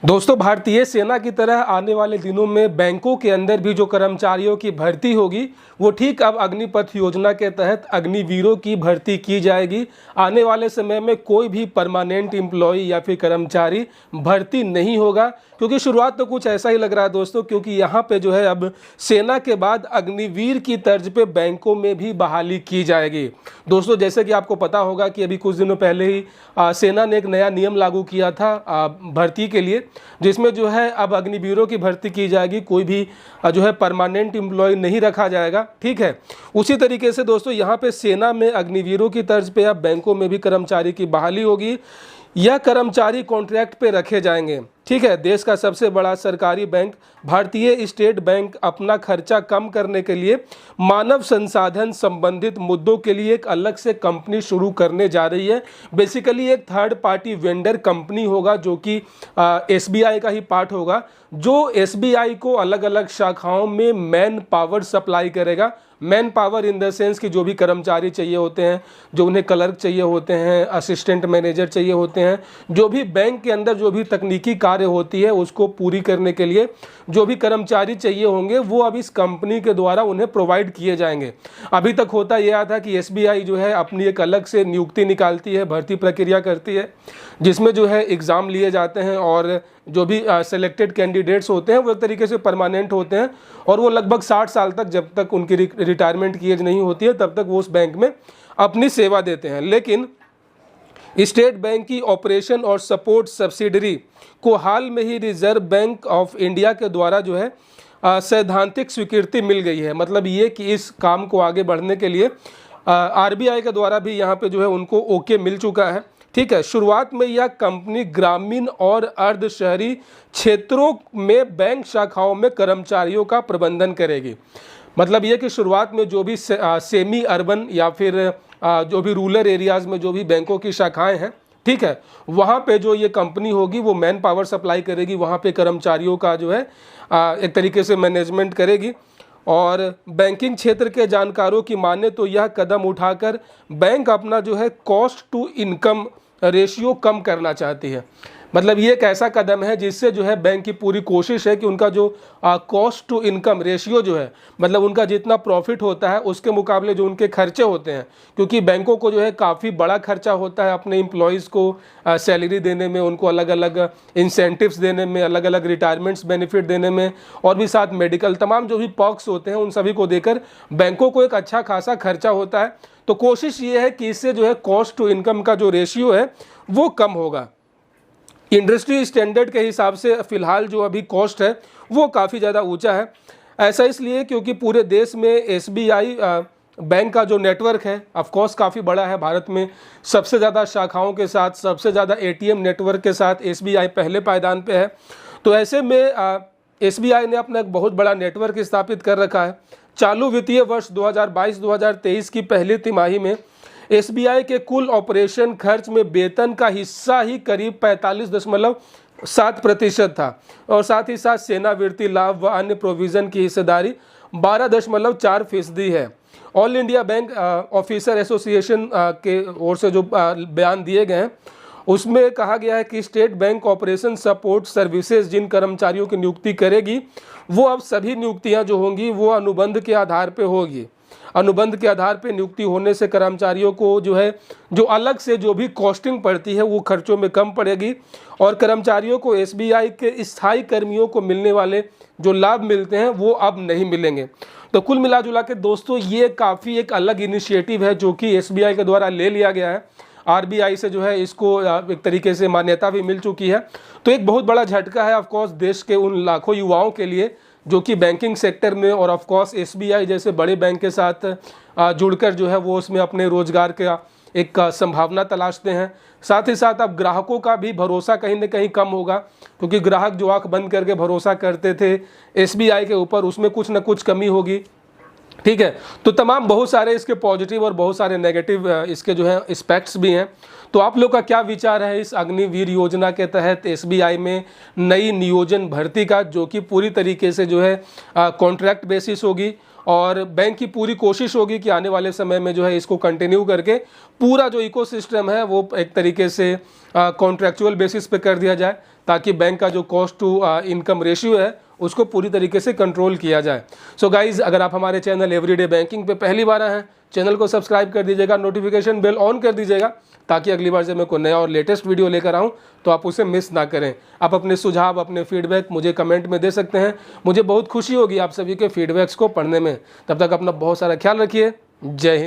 दोस्तों, भारतीय सेना की तरह आने वाले दिनों में बैंकों के अंदर भी जो कर्मचारियों की भर्ती होगी वो ठीक अब अग्निपथ योजना के तहत अग्निवीरों की भर्ती की जाएगी। आने वाले समय में कोई भी परमानेंट एम्प्लॉय या फिर कर्मचारी भर्ती नहीं होगा, क्योंकि शुरुआत तो कुछ ऐसा ही लग रहा है दोस्तों, क्योंकि यहाँ पे जो है अब सेना के बाद अग्निवीर की तर्ज पे बैंकों में भी बहाली की जाएगी। दोस्तों, जैसे कि आपको पता होगा कि अभी कुछ दिनों पहले ही सेना ने एक नया नियम लागू किया था भर्ती के लिए, जिसमें जो है अब अग्निवीरों की भर्ती की जाएगी। कोई भी जो है परमानेंट एम्प्लॉय नहीं रखा जाएगा। ठीक है, उसी तरीके से दोस्तों यहाँ पे सेना में अग्निवीरों की तर्ज पे अब बैंकों में भी कर्मचारी की बहाली होगी। यह कर्मचारी कॉन्ट्रैक्ट पे रखे जाएंगे। ठीक है, देश का सबसे बड़ा सरकारी बैंक भारतीय स्टेट बैंक अपना खर्चा कम करने के लिए मानव संसाधन संबंधित मुद्दों के लिए एक अलग से कंपनी शुरू करने जा रही है। बेसिकली एक थर्ड पार्टी वेंडर कंपनी होगा जो कि एसबीआई का ही पार्ट होगा, जो एसबीआई को अलग अलग शाखाओं में मैन पावर सप्लाई करेगा। Man power in the sense कि जो भी कर्मचारी चाहिए होते हैं, जो उन्हें क्लर्क चाहिए होते हैं, असिस्टेंट मैनेजर चाहिए होते हैं, जो भी बैंक के अंदर जो भी तकनीकी कार्य होती है उसको पूरी करने के लिए जो भी कर्मचारी चाहिए होंगे वो अब इस कंपनी के द्वारा उन्हें प्रोवाइड किए जाएंगे। अभी तक होता यह था कि एसबीआई जो है अपनी एक अलग से नियुक्ति निकालती है, भर्ती प्रक्रिया करती है, जिसमें जो है एग्ज़ाम लिए जाते हैं और जो भी सेलेक्टेड कैंडिडेट्स होते हैं वो एक तरीके से परमानेंट होते हैं और वो लगभग 60 साल तक, जब तक उनकी रिटायरमेंट की एज नहीं होती है तब तक वो उस बैंक में अपनी सेवा देते हैं। लेकिन स्टेट बैंक की ऑपरेशन और सपोर्ट सब्सिडरी को हाल में ही रिजर्व बैंक ऑफ इंडिया के द्वारा जो है सैद्धांतिक स्वीकृति मिल गई है। मतलब ये कि इस काम को आगे बढ़ने के लिए आरबीआई के द्वारा भी यहाँ पे जो है उनको ओके मिल चुका है। ठीक है, शुरुआत में यह कंपनी ग्रामीण और अर्ध शहरी क्षेत्रों में बैंक शाखाओं में कर्मचारियों का प्रबंधन करेगी। मतलब ये कि शुरुआत में जो भी सेमी अर्बन या फिर जो भी रूरल एरियाज़ में जो भी बैंकों की शाखाएं हैं, ठीक है, वहाँ पे जो ये कंपनी होगी वो मैन पावर सप्लाई करेगी, वहाँ पे कर्मचारियों का जो है एक तरीके से मैनेजमेंट करेगी। और बैंकिंग क्षेत्र के जानकारों की माने तो यह कदम उठाकर बैंक अपना जो है कॉस्ट टू इनकम रेशियो कम करना चाहती है। मतलब ये एक ऐसा कदम है जिससे जो है बैंक की पूरी कोशिश है कि उनका जो कॉस्ट टू इनकम रेशियो जो है, मतलब उनका जितना प्रॉफिट होता है उसके मुकाबले जो उनके खर्चे होते हैं, क्योंकि बैंकों को जो है काफ़ी बड़ा खर्चा होता है अपने एम्प्लॉयज़ को सैलरी देने में, उनको अलग अलग इंसेंटिव्स देने में, अलग अलग रिटायरमेंट्स बेनिफिट देने में, और भी साथ मेडिकल तमाम जो भी पर्क्स होते हैं उन सभी को देकर बैंकों को एक अच्छा खासा खर्चा होता है। तो कोशिश ये है कि इससे जो है कॉस्ट टू इनकम का जो रेशियो है वो कम होगा। इंडस्ट्री स्टैंडर्ड के हिसाब से फ़िलहाल जो अभी कॉस्ट है वो काफ़ी ज़्यादा ऊंचा है। ऐसा इसलिए क्योंकि पूरे देश में एसबीआई बैंक का जो नेटवर्क है ऑफ कोर्स काफ़ी बड़ा है। भारत में सबसे ज़्यादा शाखाओं के साथ, सबसे ज़्यादा एटीएम नेटवर्क के साथ एसबीआई पहले पायदान पे है। तो ऐसे में एसबीआई ने अपना एक बहुत बड़ा नेटवर्क स्थापित कर रखा है। चालू वित्तीय वर्ष 2022-2023 की पहली तिमाही में एसबीआई के कुल ऑपरेशन खर्च में वेतन का हिस्सा ही करीब 45.7% था, और साथ ही साथ सेवानिवृत्ति लाभ व अन्य प्रोविज़न की हिस्सेदारी 12.4% है। All India bank officer association के ओर से जो बयान दिए गए हैं उसमें कहा गया है कि State Bank Operation Support Services जिन कर्मचारियों की नियुक्ति करेगी वो अब सभी नियुक्तियां जो होंगी वो अनुबंध के आधार पे होगी। अनुबंध के आधार पे नियुक्ति होने से कर्मचारियों को जो है जो अलग से जो भी कॉस्टिंग पड़ती है वो खर्चों में कम पड़ेगी, और कर्मचारियों को एसबीआई के स्थायी कर्मियों को मिलने वाले जो लाभ मिलते हैं वो अब नहीं मिलेंगे। तो कुल मिला जुला के दोस्तों ये काफ़ी एक अलग इनिशिएटिव है जो कि एसबीआई के द्वारा ले लिया गया है। आरबीआई से जो है इसको एक तरीके से मान्यता भी मिल चुकी है। तो एक बहुत बड़ा झटका है ऑफ कोर्स देश के उन लाखों युवाओं के लिए जो कि बैंकिंग सेक्टर में और ऑफ कोर्स एसबीआई जैसे बड़े बैंक के साथ जुड़कर जो है वो उसमें अपने रोजगार का एक संभावना तलाशते हैं। साथ ही साथ अब ग्राहकों का भी भरोसा कहीं ना कहीं कम होगा, क्योंकि ग्राहक जो आंख बंद करके भरोसा करते थे एसबीआई के ऊपर, उसमें कुछ ना कुछ कमी होगी। ठीक है, तो तमाम बहुत सारे इसके पॉजिटिव और बहुत सारे नेगेटिव इसके जो है एस्पेक्ट्स भी हैं। तो आप लोग का क्या विचार है इस अग्निवीर योजना के तहत एसबीआई में नई नियोजन भर्ती का, जो कि पूरी तरीके से जो है कॉन्ट्रैक्ट बेसिस होगी और बैंक की पूरी कोशिश होगी कि आने वाले समय में जो है इसको कंटिन्यू करके पूरा जो इकोसिस्टम है वो एक तरीके से कॉन्ट्रैक्चुअल बेसिस पे कर दिया जाए, ताकि बैंक का जो कॉस्ट टू इनकम रेशियो है उसको पूरी तरीके से कंट्रोल किया जाए। सो गाइज, अगर आप हमारे चैनल एवरीडे बैंकिंग पे पहली बार आए हैं, चैनल को सब्सक्राइब कर दीजिएगा, नोटिफिकेशन बेल ऑन कर दीजिएगा, ताकि अगली बार जब मैं कोई नया और लेटेस्ट वीडियो लेकर आऊँ तो आप उसे मिस ना करें। आप अपने सुझाव, अपने फीडबैक मुझे कमेंट में दे सकते हैं। मुझे बहुत खुशी होगी आप सभी के फीडबैक्स को पढ़ने में। तब तक अपना बहुत सारा ख्याल रखिए। जय हिंद।